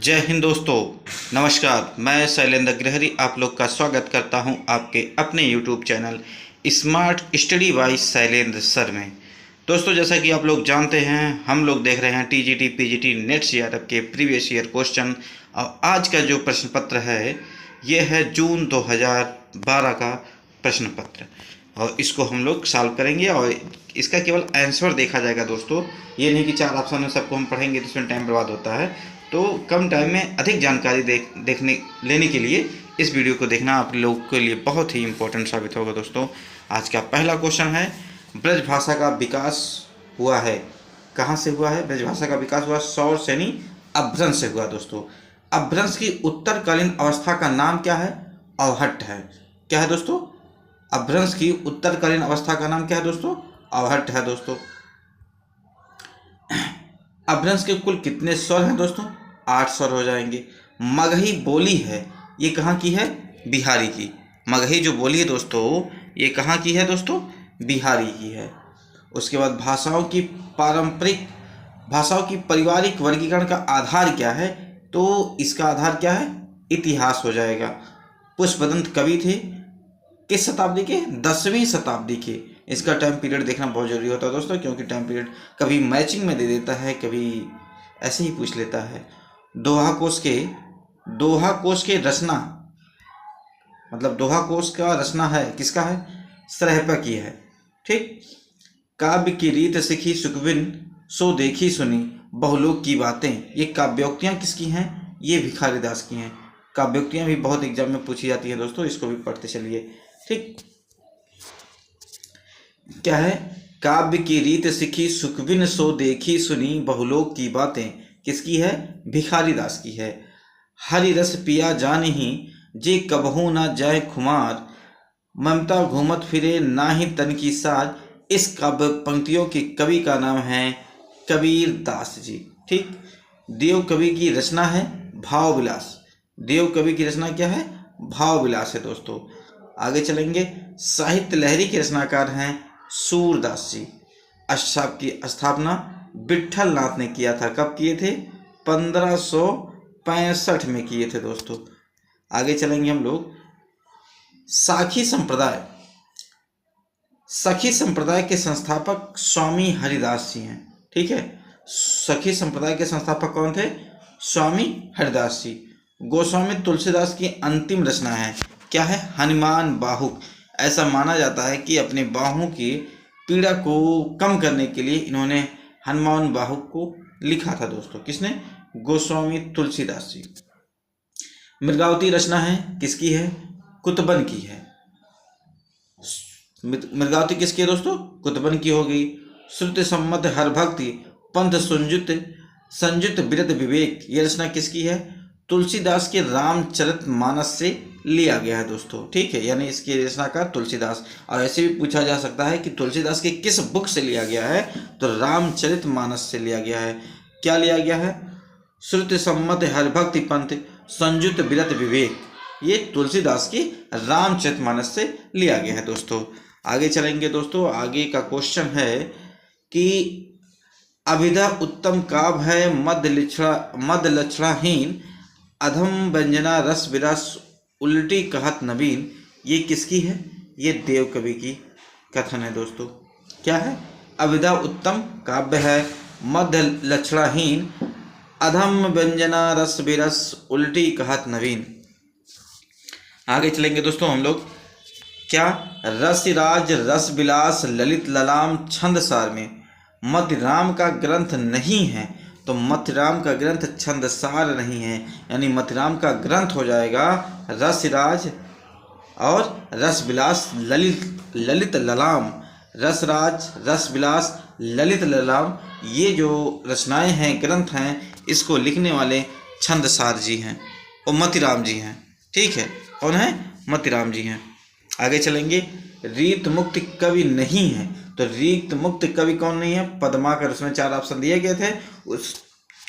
जय हिंद दोस्तों। नमस्कार, मैं शैलेंद्र अग्रहरी आप लोग का स्वागत करता हूं आपके अपने YouTube channel smart study bye Shailendra sir में। दोस्तों, जैसा कि आप लोग जानते हैं, हम लोग देख रहे हैं टीजीटी पीजीटी नेट सीआरएफ के प्रीवियस ईयर क्वेश्चन। और आज का जो प्रश्न पत्र है ये है जून 2012 का प्रश्न पत्र, और इसको हम लोग सॉल्व करेंगे और इसका केवल आंसर देखा जाएगा दोस्तों। ये नहीं कि 4 ऑप्शन में सबको हम पढ़ेंगे तो इसमें टाइम बर्बाद होता है। तो कम टाइम में अधिक जानकारी लेने के लिए इस वीडियो को देखना आप लोगों के लिए बहुत ही इम्पोर्टेंट साबित होगा दोस्तों। आज का पहला क्वेश्चन है, ब्रज भाषा का विकास हुआ है, कहाँ से हुआ है? ब्रज भाषा का विकास हुआ सौर सेनी अपभ्रंश से हुआ दोस्तों। अपभ्रंश की उत्तरकालीन अवस्था का नाम क्या है? अवहट्ट है। क्या है दोस्तों? अपभ्रंश की उत्तरकालीन अवस्था का नाम क्या है दोस्तों? अवहट्ट है दोस्तों। अपभ्रंश के कुल कितने स्वर हैं दोस्तों? 8 स्वर हो जाएंगे। मगही बोली है, ये कहाँ की है? बिहारी की। मगही जो बोली है दोस्तों, ये कहाँ की है दोस्तों? बिहारी की है। उसके बाद भाषाओं की पारिवारिक वर्गीकरण का आधार क्या है? तो इसका आधार क्या है? इतिहास हो जाएगा। पुष्पदंत कवि थे किस शताब्दी के? 10वीं शताब्दी के। इसका टाइम पीरियड देखना बहुत जरूरी होता है दोस्तों, क्योंकि टाइम पीरियड कभी मैचिंग में दे देता है, कभी ऐसे ही पूछ लेता है। दोहा कोश के रचना, मतलब दोहा कोश का रचना है किसका है? सरहपा की है। ठीक। काव्य की रीत सीखी सुखबिन सो देखी सुनी बहुलोक की बातें, ये काव्योक्तियाँ किसकी हैं? ये भिखारी दास की हैं। काव्योक्तियाँ भी बहुत एग्जाम में पूछी जाती हैं दोस्तों, इसको भी पढ़ते चलिए। ठीक। क्या है? काव्य की रीत सीखी सुखबिन सो देखी सुनी बहुलोक की बातें, किसकी है? भिखारी दास की है। हरि रस पिया जानही जे कबहू ना जाए खुमार, ममता घूमत फिरे नाही तन की सार, इस काव्य पंक्तियों के कवि का नाम है कबीर दास जी। ठीक। देव कवि की रचना है भाव विलास। देव कवि की रचना क्या है? भाव विलास है दोस्तों। आगे चलेंगे। साहित्य लहरी के रचनाकार हैं सूरदास जी। अष्टसाप की स्थापना विट्ठल नाथ ने किया था। कब किए थे? 1565 में किए थे दोस्तों। आगे चलेंगे हम लोग। सखी संप्रदाय के संस्थापक स्वामी हरिदास जी हैं। ठीक है। सखी संप्रदाय के संस्थापक कौन थे? स्वामी हरिदास जी। गोस्वामी तुलसीदास की अंतिम रचना है क्या है? हनुमान बाहुक। ऐसा माना जाता है कि अपने बाहों की पीड़ा को कम करने के लिए इन्होंने हनुमान बाहुक को लिखा था दोस्तों। किसने? गोस्वामी तुलसीदास जी। मृगावती रचना है किसकी है? कुतबन की है। मृगावती किसकी है दोस्तों? कुतबन की हो गई। श्रुति सम्मत हर भक्ति पंथ संयुत विरत विवेक, ये रचना किसकी है? तुलसीदास के रामचरितमानस से लिया गया है दोस्तों। ठीक है, यानी इसकी रचनाकार तुलसीदास। और ऐसे भी पूछा जा सकता है कि तुलसीदास के किस बुक से लिया गया है? तो रामचरितमानस से लिया गया है। क्या लिया गया है? श्रुति सम्मत हर भक्ति पंथ संयुत विरत विवेक, ये तुलसीदास की रामचरितमानस से लिया गया है दोस्तों। आगे चलेंगे दोस्तों। आगे का क्वेश्चन है कि अभिधा उत्तम काव्य है मद लक्षणाहीन, अधम व्यंजना रस विरस उल्टी कहत नवीन, ये किसकी है? ये देव कवि की कथन है दोस्तों। क्या है? अभिधा उत्तम काव्य है मद लक्षणाहीन, अधम व्यंजना रस विरस उल्टी कहत नवीन। आगे चलेंगे दोस्तों हम लोग। क्या? रसराज रस विलास ललित ललाम छंद सार में मतिराम का ग्रंथ नहीं है, तो मतिराम का ग्रंथ छंदसार नहीं है, यानी मतिराम का ग्रंथ हो जाएगा रसराज और रसविलास ललित ललाम। रसराज रसविलास ललित ललाम, ये जो रचनाएं हैं, ग्रंथ हैं, इसको लिखने वाले छंदसार जी हैं और मतिराम जी हैं। ठीक है, कौन है? मतिराम जी हैं। आगे चलेंगे। रीत मुक्त कवि नहीं है, तो रीत मुक्त कवि कौन नहीं है? पद्माकर। उसमें 4 ऑप्शन दिए गए थे,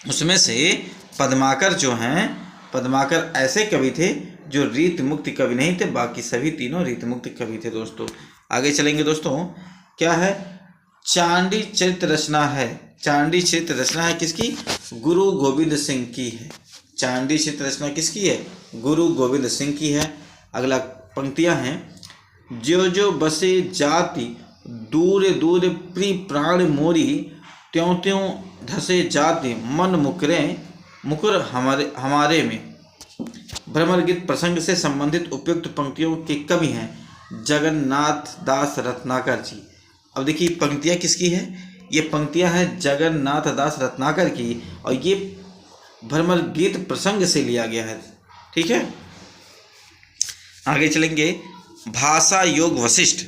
उसमें से पद्माकर जो हैं, पद्माकर ऐसे कवि थे जो रीत मुक्त कवि नहीं थे, बाकी सभी तीनों रीत मुक्त कवि थे दोस्तों। आगे चलेंगे दोस्तों। क्या है? चांडी चरित रचना है। चांडी चरित रचना है किसकी? गुरु गोविंद सिंह की है। चांदी चित्र रचना किसकी है? गुरु गोविंद सिंह की है। अगला पंक्तियां हैं, ज्यो ज्यो बसे जाति दूर दूर प्रिय प्राण मोरी, त्यों त्यों धसे जाति मन मुकुर हमारे में। भ्रमर गीत प्रसंग से संबंधित उपयुक्त पंक्तियों के कवि हैं जगन्नाथ दास रत्नाकर जी। अब देखिए पंक्तियां किसकी है? ये पंक्तियां हैं जगन्नाथ दास रत्नाकर की, और ये भ्रमर गीत प्रसंग से लिया गया है। ठीक है, आगे चलेंगे। भाषा योग वशिष्ठ,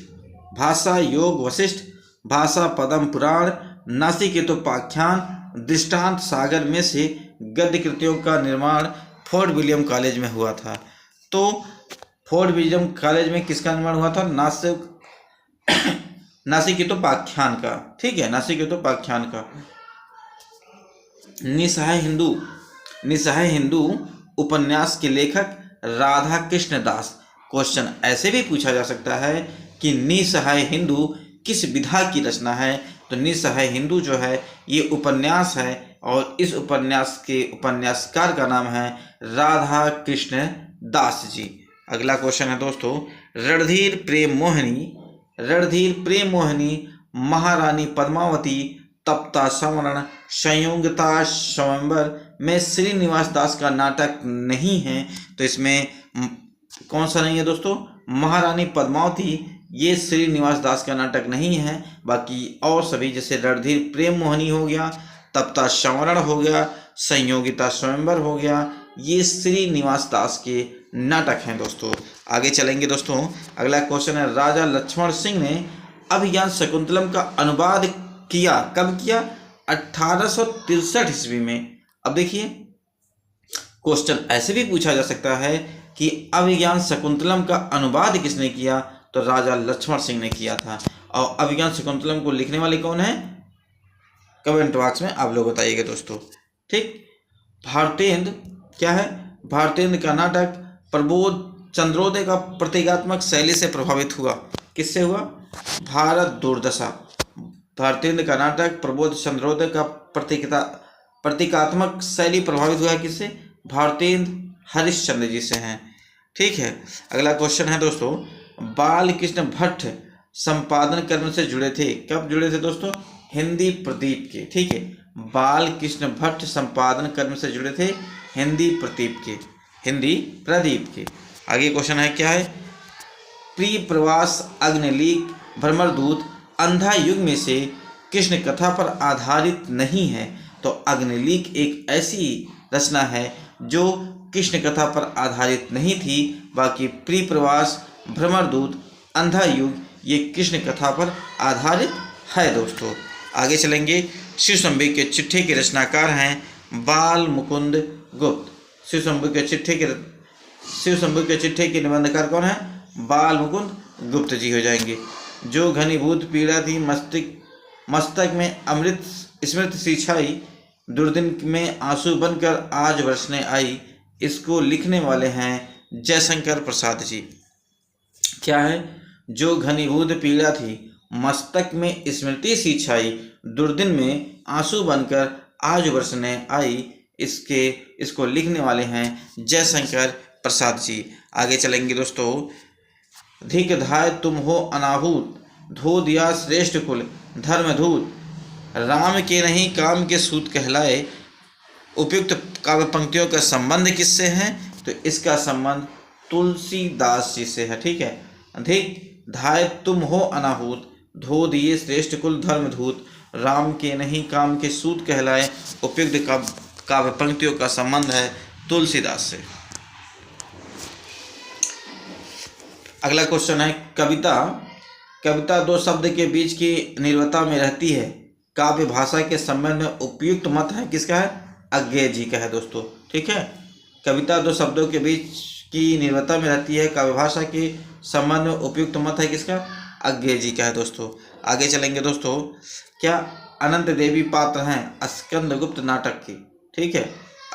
भाषा योग वशिष्ठ, भाषा पदम पुराण, नासिकेतोपाख्यान, दृष्टांत सागर में से गद्य कृतियों का निर्माण फोर्ट विलियम कॉलेज में हुआ था। तो फोर्ट विलियम कॉलेज में किसका निर्माण हुआ था? नासिकेतोपाख्यान का। ठीक है, नासिकेतोपाख्यान का। निसहाय हिंदू उपन्यास के लेखक राधा कृष्ण दास। क्वेश्चन ऐसे भी पूछा जा सकता है कि निसहाय हिंदू किस विधा की रचना है? तो निसहाय हिंदू जो है ये उपन्यास है, और इस उपन्यास के उपन्यासकार का नाम है राधा कृष्ण दास जी। अगला क्वेश्चन है दोस्तों, रणधीर प्रेम मोहिनी, महारानी पद्मावती, तप्ता संवरण, संयोगिता स्वयंवर में श्रीनिवास दास का नाटक नहीं है। तो इसमें कौन सा नहीं है दोस्तों? महारानी पद्मावती ये श्रीनिवास दास का नाटक नहीं है। बाकी और सभी जैसे रणधीर प्रेम मोहिनी हो गया, तप्ता संवरण हो गया, संयोगिता स्वयंवर हो गया, ये श्रीनिवास दास के नाटक हैं दोस्तों। आगे चलेंगे दोस्तों। अगला क्वेश्चन है, राजा लक्ष्मण सिंह ने अभिज्ञान शकुंतलम का अनुवाद किया, कब किया? 1863 ईस्वी में। अब देखिए क्वेश्चन ऐसे भी पूछा जा सकता है कि अभिज्ञान शकुंतलम का अनुवाद किसने किया? तो राजा लक्ष्मण सिंह ने किया था। और अभिज्ञान शकुंतलम को लिखने वाले कौन है? कमेंट बॉक्स में आप लोग बताइएगा दोस्तों। ठीक, भारतेंद्र क्या है? भारतेंद्र का नाटक प्रबोध चंद्रोदय का प्रतीकात्मक शैली से प्रभावित हुआ। किससे हुआ? भारत दुर्दशा। भारतेंद्र का नाटक प्रबोध चंद्रोदय का प्रतीकात्मक शैली प्रभावित हुआ है किससे? भारतेंद्र हरिश्चंद्र जी से हैं। ठीक है, अगला क्वेश्चन है दोस्तों, बाल कृष्ण भट्ट संपादन कर्म से जुड़े थे। कब जुड़े थे दोस्तों? हिंदी प्रदीप के। ठीक है, बाल कृष्ण भट्ट संपादन कर्म से जुड़े थे हिंदी प्रदीप के। आगे क्वेश्चन है क्या है? प्रिय प्रवास, अग्निलीक, भ्रमरदूत, अंधा युग में से कृष्ण कथा पर आधारित नहीं है। तो अग्निलीक एक ऐसी रचना है जो कृष्ण कथा पर आधारित नहीं थी। बाकी प्रिय प्रवास, भ्रमरदूत, अंधा युग ये कृष्ण कथा पर आधारित है दोस्तों। आगे चलेंगे। शिवशंभू के चिट्ठे के रचनाकार हैं बाल मुकुंद गुप्त। शिवशंभू के चिट्ठे के निबंधकार कौन है? बाल मुकुंद गुप्त जी हो जाएंगे। जो घनीभूत पीड़ा थी मस्तक में अमृत स्मृत सी छाई, दुर्दिन में आंसू बनकर आज बरसने आई, इसको लिखने वाले हैं जयशंकर प्रसाद जी। क्या है? जो घनीभूत पीड़ा थी मस्तक में स्मृति सी छाई, दुर्दिन में आंसू बनकर आज बरसने आई, इसको लिखने वाले हैं जयशंकर प्रसाद जी। आगे चलेंगे दोस्तों। धिक धाय तुम हो अनाहूत, धो दिया श्रेष्ठ कुल धर्मधूत, राम के नहीं काम के सूत कहलाए। उपयुक्त काव्य पंक्तियों का संबंध किससे है? तो इसका संबंध तुलसीदास जी से है। ठीक है, धिक धाय तुम हो अनाहूत, धो दिए श्रेष्ठ कुल धर्मधूत, राम के नहीं काम के सूत कहलाए। उपयुक्त काव्य पंक्तियों का संबंध है तुलसीदास से। अगला क्वेश्चन है, कविता दो शब्द के बीच की निर्वता में रहती है। काव्य भाषा के संबंध में उपयुक्त मत है किसका है? अज्ञेय जी का है दोस्तों। ठीक है, कविता दो शब्दों के बीच की निर्वता में रहती है, काव्य भाषा के संबंध में उपयुक्त मत है किसका? अज्ञेय जी का है दोस्तों। आगे चलेंगे दोस्तों। क्या अनंत देवी पात्र हैं स्कंदगुप्त नाटक की? ठीक है,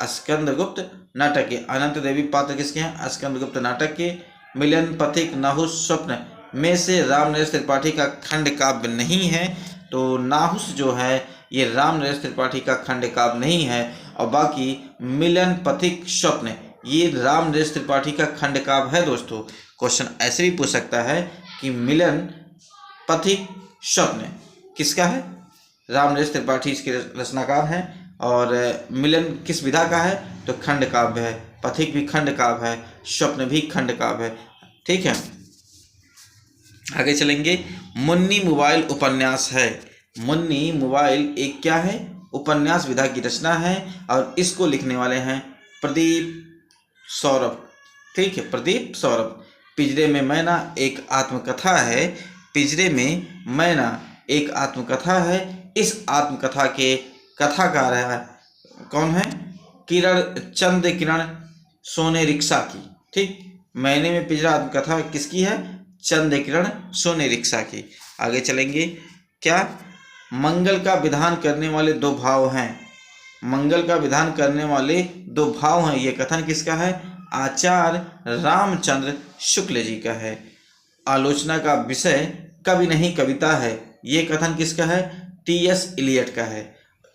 स्कंदगुप्त नाटक के अनंत देवी पात्र किसके हैं? स्कंदगुप्त नाटक के। मिलन पथिक, नाहुस, स्वप्न में से रामनरेश त्रिपाठी का खंड काव्य नहीं है। तो नाहुस जो है ये रामनरेश त्रिपाठी का खंड काव्य नहीं है। और बाकी मिलन, पथिक, स्वप्न ये रामनरेश त्रिपाठी का खंड काव्य है दोस्तों। क्वेश्चन ऐसे भी पूछ सकता है कि मिलन, पथिक, स्वप्न किसका है? रामनरेश त्रिपाठी इसके रचनाकार हैं। और मिलन किस विधा का है? तो खंड काव्य है। पथिक भी खंड काव्य है, स्वप्न भी खंड काव्य है। ठीक है, आगे चलेंगे। मुन्नी मोबाइल उपन्यास है। मुन्नी मोबाइल एक क्या है? उपन्यास विधा की रचना है और इसको लिखने वाले हैं प्रदीप सौरभ। ठीक है, प्रदीप सौरभ। पिंजरे में मैना एक आत्मकथा है। पिंजरे में मैना एक आत्मकथा है। इस आत्मकथा के कथाकार है कौन है? चंद्र किरण सोने रिक्शा की। ठीक, मैने में पिंजरा आत्मकथा किसकी है? चंद्र किरण सोने रिक्शा की। आगे चलेंगे। क्या? मंगल का विधान करने वाले दो भाव हैं। मंगल का विधान करने वाले दो भाव हैं, ये कथन किसका है? आचार्य रामचंद्र शुक्ल जी का है। आलोचना का विषय कवि नहीं कविता है, ये कथन किसका है? टी.एस. इलियट का है।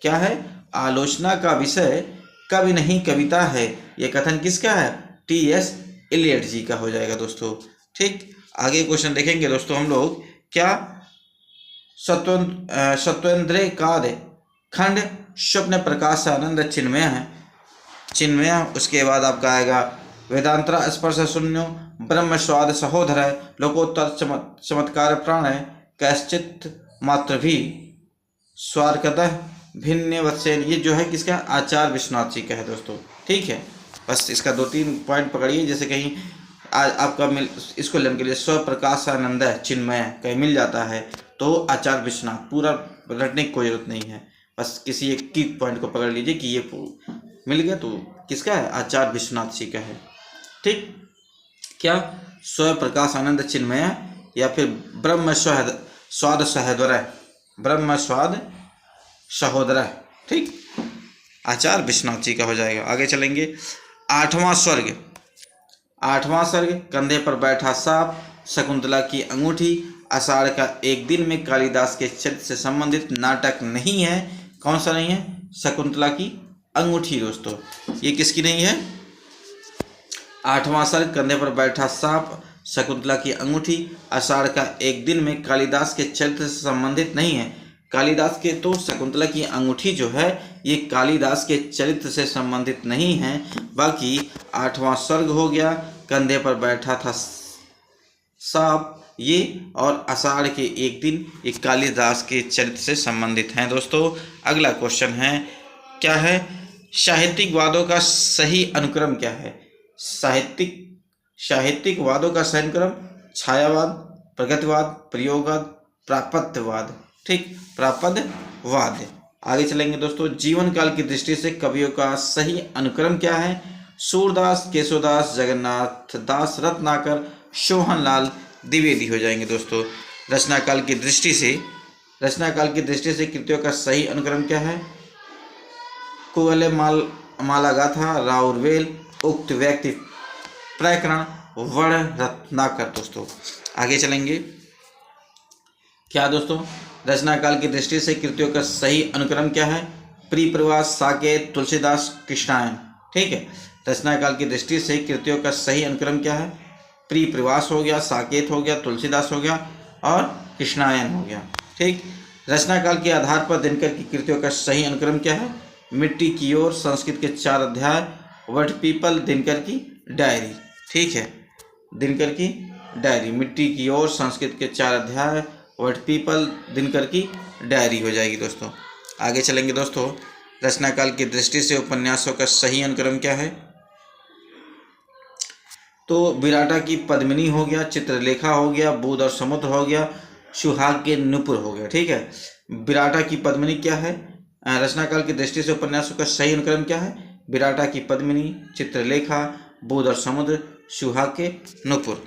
क्या है? आलोचना का विषय कवि नहीं कविता है, ये कथन किसका है? टी.एस. इलियट जी का हो जाएगा दोस्तों। ठीक, आगे क्वेश्चन देखेंगे दोस्तों हम लोग। क्या? सत्वेंद्र काद खंड स्वप्न प्रकाश आनंद चिन्मय है। चिन्मय, उसके बाद आपका आएगा वेदांतरा स्पर्श शून्यो, ब्रह्म स्वाद सहोदर है, लोकोत्तर चमत्कार प्राण है, कैश्चित मात्र भी स्वार्कतः भिन्न वत्सेन। ये जो है किसका? आचार्य विश्वनाथ जी का है दोस्तों। ठीक है, बस इसका 2-3 पॉइंट पकड़िए, जैसे कहीं आज आपका इसको लेने के लिए स्व प्रकाशानंद चिन्मय कहीं मिल जाता है तो आचार्य विश्वनाथ, पूरा रटने की कोई जरूरत नहीं है, बस किसी एक की पॉइंट को पकड़ लीजिए कि ये मिल गया तो किसका है? आचार्य विश्वनाथ जी का है। ठीक, क्या? स्व प्रकाश आनंद चिन्मय या फिर ब्रह्म स्वाद सहोदर, ब्रह्म स्वाद सहोदर। ठीक, आचार्य विश्वनाथ जी का हो जाएगा। आगे चलेंगे। 8वां स्वर्ग। 8वां स्वर्ग, कंधे पर बैठा सांप, शकुंतला की अंगूठी, आषाढ़ का एक दिन में कालिदास के चरित्र से संबंधित नाटक नहीं है। कौन सा नहीं है? शकुंतला की अंगूठी दोस्तों। ये किसकी नहीं है? 8वां सर्ग, कंधे पर बैठा सांप, शकुंतला की अंगूठी, आषाढ़ का एक दिन में कालिदास के चरित्र से संबंधित नहीं है। कालिदास के तो शकुंतला की अंगूठी जो है ये कालिदास के चरित्र से संबंधित नहीं है। बाकी 8वां सर्ग हो गया, कंधे पर बैठा था सांप, ये और आषाढ़ के एक दिन ये कालिदास के चरित्र से संबंधित हैं दोस्तों। अगला क्वेश्चन है, क्या है? साहित्यिक वादों का सही अनुक्रम क्या है? साहित्यिक वादों का सही अनुक्रम छायावाद, प्रगतिवाद, प्रयोगवाद, प्रापत्यवाद। ठीक, प्रापत्यवाद। आगे चलेंगे दोस्तों। जीवन काल की दृष्टि से कवियों का सही अनुक्रम क्या है? सूरदास, केशवदास, जगन्नाथ दास, रत्नाकर, सोहनलाल द्विवेदी हो जाएंगे दोस्तों। रचना काल की दृष्टि से कृतियों का सही अनुक्रम क्या है? कुवलय माला गाथा, राउरवेल, उक्त व्यक्ति प्रकरण, वर्ण, रत्नाकर दोस्तों। आगे चलेंगे। क्या दोस्तों? रचना काल की दृष्टि से कृतियों का सही अनुक्रम क्या है? प्रियप्रवास, साकेत, तुलसीदास, कृष्णायन। ठीक है, रचना काल की दृष्टि से कृतियों का सही अनुक्रम क्या है? प्रियप्रवास हो गया, साकेत हो गया, तुलसीदास हो गया और कृष्णायन हो गया। ठीक, रचना काल के आधार पर दिनकर की कृतियों का सही अनुक्रम क्या है? मिट्टी की ओर, संस्कृत के 4 अध्याय, वट पीपल, दिनकर की डायरी। ठीक है, दिनकर की डायरी, मिट्टी की ओर, संस्कृत के 4 अध्याय, वट पीपल, दिनकर की डायरी हो जाएगी दोस्तों। आगे चलेंगे दोस्तों। रचना काल की दृष्टि से उपन्यासों का सही अनुक्रम क्या है? तो विराटा की पद्मिनी हो गया, चित्रलेखा हो गया, बुध और समुद्र हो गया, सुहाग के नुपुर हो गया। ठीक है, विराटा की पद्मिनी क्या है? रचना काल की दृष्टि से उपन्यासों का सही अनुक्रम क्या है? विराटा की पद्मिनी, चित्रलेखा, बुध और समुद्र, सुहाग के नुपुर।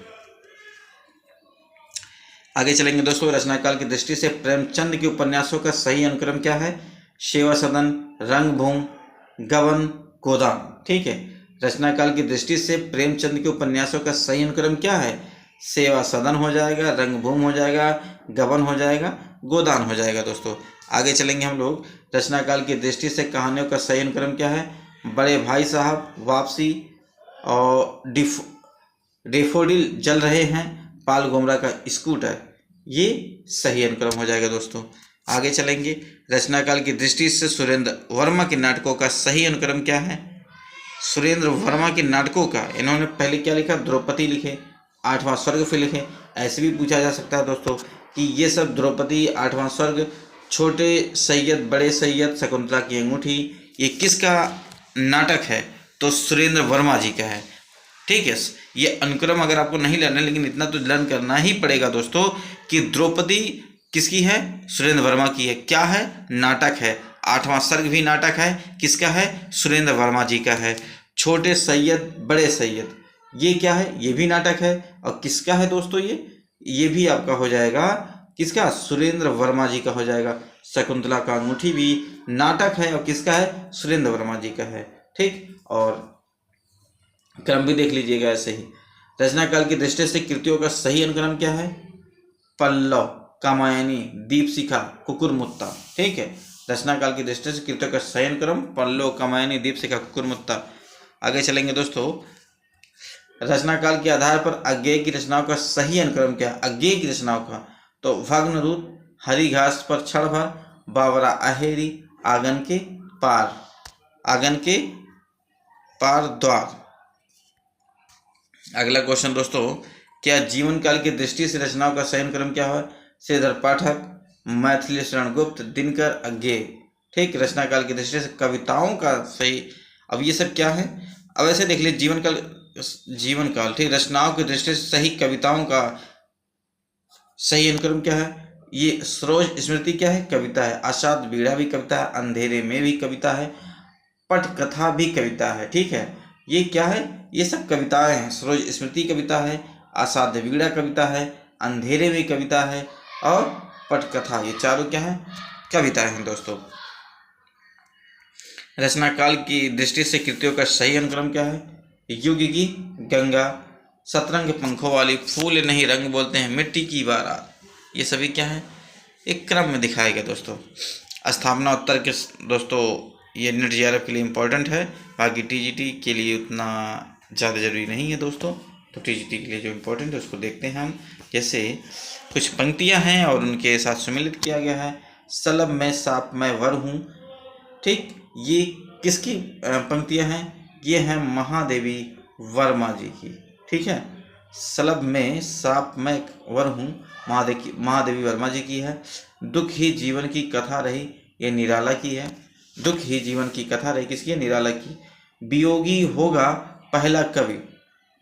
आगे चलेंगे दोस्तों। रचना काल की दृष्टि से प्रेमचंद के उपन्यासों का सही अनुक्रम क्या है? सेवा सदन, रंगभूमि, गबन, गोदान। ठीक है, रचना काल की दृष्टि से प्रेमचंद के उपन्यासों का सही अनुक्रम क्या है? सेवा सदन हो जाएगा, रंगभूमि हो जाएगा, गबन हो जाएगा गोदान हो जाएगा दोस्तों। आगे चलेंगे हम लोग। रचना काल की दृष्टि से कहानियों का सही अनुक्रम क्या है? बड़े भाई साहब, वापसी, और डेफोडिल जल रहे हैं, पाल गोमरा का स्कूटर, ये सही अनुक्रम हो जाएगा दोस्तों। आगे चलेंगे। रचना काल की दृष्टि से सुरेंद्र वर्मा के नाटकों का सही अनुक्रम क्या है? सुरेंद्र वर्मा के नाटकों का इन्होंने पहले क्या लिखा? द्रौपदी लिखे, आठवां स्वर्ग फिर लिखे। ऐसे भी पूछा जा सकता है दोस्तों कि ये सब द्रौपदी, आठवां स्वर्ग, छोटे सैयद, बड़े सैयद, शकुंतला की अंगूठी, ये किसका नाटक है? तो सुरेंद्र वर्मा जी का है। ठीक है, ये अनुक्रम अगर आपको नहीं लर्न है, लेकिन इतना तो लर्न करना ही पड़ेगा दोस्तों कि द्रौपदी किसकी है? सुरेंद्र वर्मा की है। क्या है? नाटक है। आठवां सर्ग भी नाटक है। किसका है? सुरेंद्र वर्मा जी का है। छोटे सैयद, बड़े सैयद, ये क्या है? ये भी नाटक है। और किसका है दोस्तों? ये भी आपका हो जाएगा किसका? सुरेंद्र वर्मा जी का हो जाएगा। शकुंतला का अंगूठी भी नाटक है और किसका है? सुरेंद्र वर्मा जी का है। ठीक, और क्रम भी देख लीजिएगा ऐसे ही। रचना काल की दृष्टि से कृतियों का सही अनुक्रम क्या है? पल्लव, कामायनी, दीपशिखा, कुकुरमुत्ता। ठीक है, रचना काल की दृष्टि से कृतियों का सही अनुक्रम पल्लव, कामायनी, दीपशिखा, कुकुरमुत्ता। आगे चलेंगे दोस्तों। रचना काल के आधार पर अज्ञेय की रचनाओं का सही अनुक्रम क्या है? अज्ञेय की रचनाओं का तो भग्नरूप, हरी घास पर क्षण भर, बावरा अहेरी, आंगन के पार, आंगन के पार द्वार। अगला क्वेश्चन दोस्तों, क्या जीवन काल की दृष्टि से रचनाओं का सही अनुक्रम क्या है? श्रीधर पाठक, मैथिली शरण गुप्त, दिनकर, अज्ञेय। ठीक, रचना काल की दृष्टि से कविताओं का सही, अब ये सब क्या है? अब ऐसे देख लीजिए, जीवन काल, ठीक, रचनाओं की दृष्टि से सही कविताओं का सही अनुक्रम क्या है? ये सरोज स्मृति क्या है? कविता है। आषाढ़ बीड़ा भी कविता है, अंधेरे में भी कविता है, पटकथा भी कविता है। ठीक है, ये क्या है? ये सब कविताएं हैं। सरोज स्मृति कविता है, आषाढ़ बीड़ा कविता है, अंधेरे में कविता है, और पटकथा, ये चारों क्या है? कविताएं हैं दोस्तों। रचना काल की दृष्टि से कृतियों का सही अनुक्रम क्या है? युग की गंगा, सतरंग पंखों वाली, फूल नहीं रंग बोलते हैं, मिट्टी की बारात, ये सभी क्या है? एक क्रम में दिखाया गया दोस्तों। स्थापना उत्तर के दोस्तों ये नेट JRF के लिए इम्पोर्टेंट है, बाकी TGT के लिए उतना ज़्यादा ज़रूरी नहीं है दोस्तों। तो TGT के लिए जो इम्पोर्टेंट है उसको देखते हैं हम। जैसे कुछ पंक्तियां हैं और उनके साथ सम्मिलित किया गया है। सलब में साप मैं वर हूँ। ठीक, ये किसकी पंक्तियां हैं? ये हैं महादेवी वर्मा जी की। ठीक है, सलब में साप मैं वर हूँ, महादेवी वर्मा जी की है। दुख ही जीवन की कथा रही, ये निराला की है। दुख ही जीवन की कथा रही, किसकी है? निराला की। वियोगी होगा पहला कवि,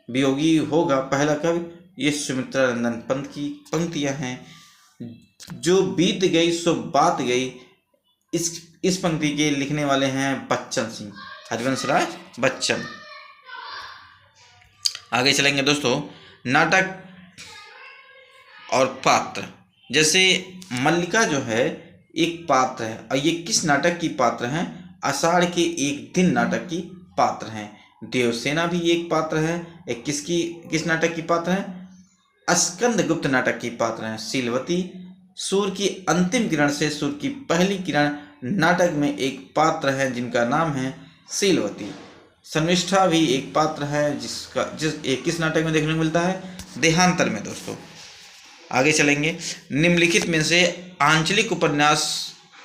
वियोगी होगा पहला कवि, ये सुमित्रा नंदन पंत की पंक्तियां हैं। जो बीत गई सो बात गई, इस पंक्ति के लिखने वाले हैं बच्चन सिंह, हरिवंश राय बच्चन। आगे चलेंगे दोस्तों। नाटक और पात्र, जैसे मल्लिका जो है एक पात्र है, और ये किस नाटक की पात्र हैं? आषाढ़ के एक दिन नाटक की पात्र हैं। देवसेना भी एक पात्र है। एक किस नाटक की पात्र है? स्कंद गुप्त नाटक की पात्र हैं। शीलवती, सूर्य की अंतिम किरण से सूर्य की पहली किरण नाटक में एक पात्र है जिनका नाम है शीलवती। शर्मिष्ठा भी एक पात्र है किस नाटक में देखने को मिलता है? देहांतर में दोस्तों। आगे चलेंगे। निम्नलिखित में से आंचलिक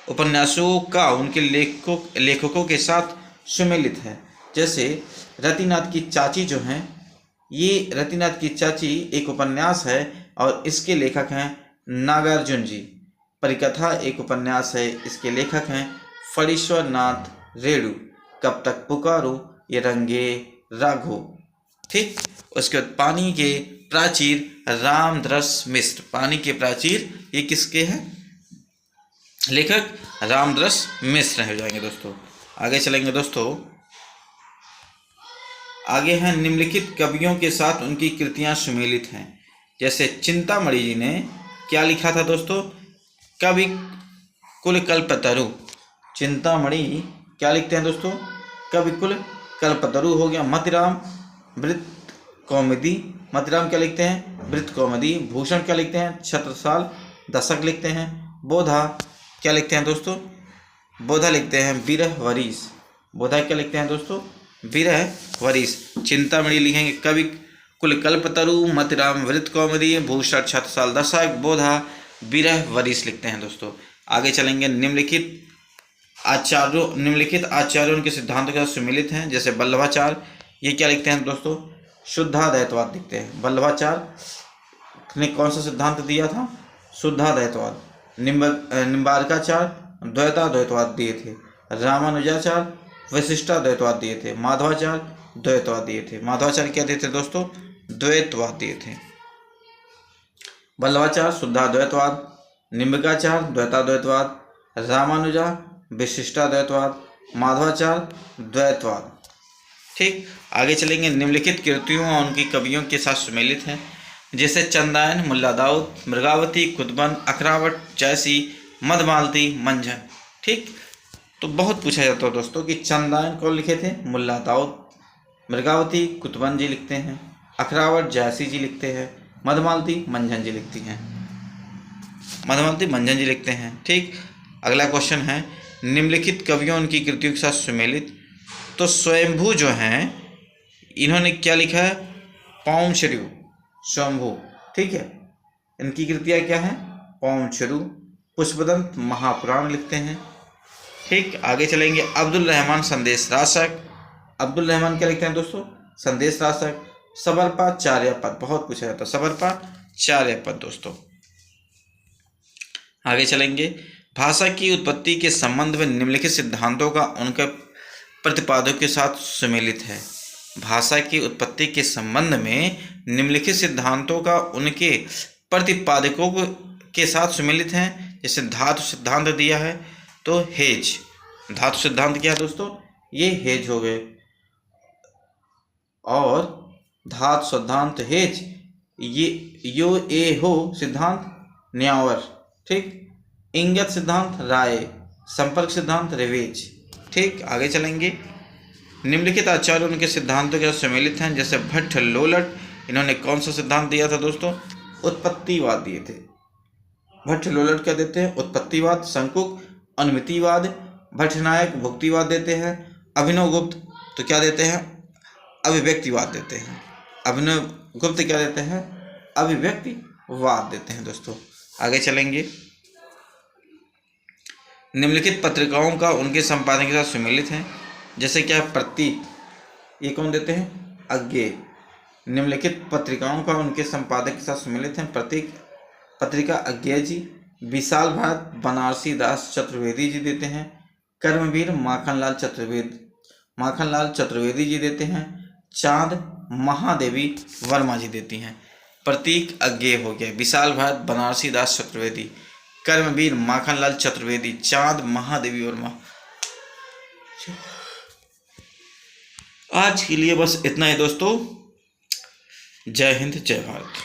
उपन्यासों का उनके लेखकों के साथ सुमेलित है। जैसे रतिनाथ की चाची जो हैं, ये रतिनाथ की चाची एक उपन्यास है और इसके लेखक हैं नागार्जुन जी। परिकथा एक उपन्यास है, इसके लेखक हैं फणीश्वर नाथ रेणु। कब तक पुकारो, ये रंगे राघो। ठीक, उसके बाद पानी के प्राचीर रामदरस मिश्र। पानी के प्राचीर ये किसके हैं? लेखक रामदरस मिश्र हो जाएंगे दोस्तों। आगे चलेंगे दोस्तों। आगे हैं निम्नलिखित कवियों के साथ उनकी कृतियां सुमेलित हैं। जैसे चिंतामणि जी ने क्या लिखा था दोस्तों? कवि कुल कल्पतरु। चिंतामणि क्या लिखते हैं दोस्तों? कवि कुल कल्पतरु हो गया। मतिराम वृत्त कौमुदी, मतिराम क्या लिखते हैं? वृत्त कौमुदी। भूषण क्या लिखते हैं? छत्रसाल दशक लिखते हैं। बोधा क्या लिखते हैं दोस्तों, बोधा लिखते हैं विरह वरीस। बोधा क्या लिखते हैं दोस्तों, विरह वरीस। चिंतामणि लिखेंगे कवि कुल कल्पतरु मतिराम वृत कौमरी भूषण छत्रसाल दशक। बोधा विरह वरीस लिखते हैं दोस्तों। आगे चलेंगे, निम्नलिखित आचार्यों के सिद्धांतों के साथ सुमिलित हैं, जैसे वल्लभाचार्य, ये क्या लिखते हैं दोस्तों, शुद्धाद्वैतवाद लिखते हैं। वल्लभाचार्य ने कौन सा सिद्धांत दिया था, शुद्धाद्वैतवाद। निम्बार्काचार्य द्वैताद्वैतवाद दिए थे। रामानुजाचार्य विशिष्टाद्वैतवाद दिए थे। माधवाचार्य द्वैतवाद दिए थे। माधवाचार्य क्या दिए थे दोस्तों, द्वैतवाद दिए थे। वल्लभाचार्य शुद्धाद्वैतवाद, निम्बार्काचार्य द्वैताद्वैतवाद, रामानुजा विशिष्टाद्वैतवाद, माधवाचार्य द्वैतवाद। ठीक, आगे चलेंगे। निम्नलिखित कृतियों और उनकी कवियों के साथ सुमेलित हैं, जैसे चंदायन, मुल्ला दाऊद, मृगावती, कुतुबन, अखरावट, जैसी, मधमालती, मंझन। ठीक, तो बहुत पूछा जाता है दोस्तों कि चंदायन कौन लिखे थे, मुल्ला दाऊद, मृगावती कुतुबन जी लिखते हैं, अखरावट जैसी जी लिखते हैं, मधमालती मंझन जी लिखती हैं, मधमालती मंझन जी लिखते हैं। ठीक, अगला क्वेश्चन है, निम्नलिखित कवियों उनकी कृतियों के साथ सुमेलित। तो स्वयंभू जो हैं इन्होंने क्या लिखा है, पौंचरु, स्वयंभू। ठीक है, इनकी कृतियाँ क्या हैं, पौंचरु, पुष्पदंत, महापुराण लिखते हैं। ठीक, आगे चलेंगे। अब्दुल रहमान संदेश राशक। अब्दुल रहमान क्या लिखते हैं दोस्तों, संदेश राशक। सबरपा चार्यपद, बहुत पूछा जाता है सबरपा चार्यपद दोस्तों। आगे चलेंगे। भाषा की उत्पत्ति के संबंध में निम्नलिखित सिद्धांतों का उनके प्रतिपादकों के साथ सुमेलित है। भाषा की उत्पत्ति के संबंध में निम्नलिखित सिद्धांतों का उनके प्रतिपादकों के साथ सुमेलित हैं। जैसे धातु सिद्धांत दिया है तो हेज, धातु सिद्धांत क्या है दोस्तों, ये हेज हो गए। और धातु सिद्धांत हेज, ये यो ए हो सिद्धांत न्यावर। ठीक, इंगत सिद्धांत राय, संपर्क सिद्धांत रिवेज। ठीक, आगे चलेंगे। निम्नलिखित आचार्य उनके सिद्धांतों के साथ सम्मिलित हैं, जैसे भट्ट लोलट, इन्होंने कौन सा सिद्धांत दिया था दोस्तों, उत्पत्तिवाद दिए थे। भट्ट लोलट क्या देते हैं, उत्पत्तिवाद। शंकुक अनुमितिवाद, भट्टनायक भुक्तिवाद देते हैं। अभिनव गुप्त तो क्या देते हैं, अभिव्यक्तिवाद देते हैं। अभिनव गुप्त क्या देते हैं, अभिव्यक्तिवाद देते हैं दोस्तों। आगे चलेंगे। निम्नलिखित पत्रिकाओं का उनके संपादन के साथ सुमेलित हैं, जैसे क्या प्रतीक, ये कौन देते हैं, अज्ञेय। निम्नलिखित पत्रिकाओं का उनके संपादक के साथ सुमेलित हैं, प्रतीक पत्रिका अज्ञेय जी। विशाल भारत बनारसी दास चतुर्वेदी जी देते हैं। कर्मवीर माखनलाल चतुर्वेदी जी देते हैं। चांद महादेवी वर्मा जी देती हैं। प्रतीक अज्ञेय हो गया, विशाल भारत बनारसी दास चतुर्वेदी, कर्मवीर माखनलाल चतुर्वेदी, चांद महादेवी वर्मा। आज के लिए बस इतना ही दोस्तों। जय हिंद, जय भारत।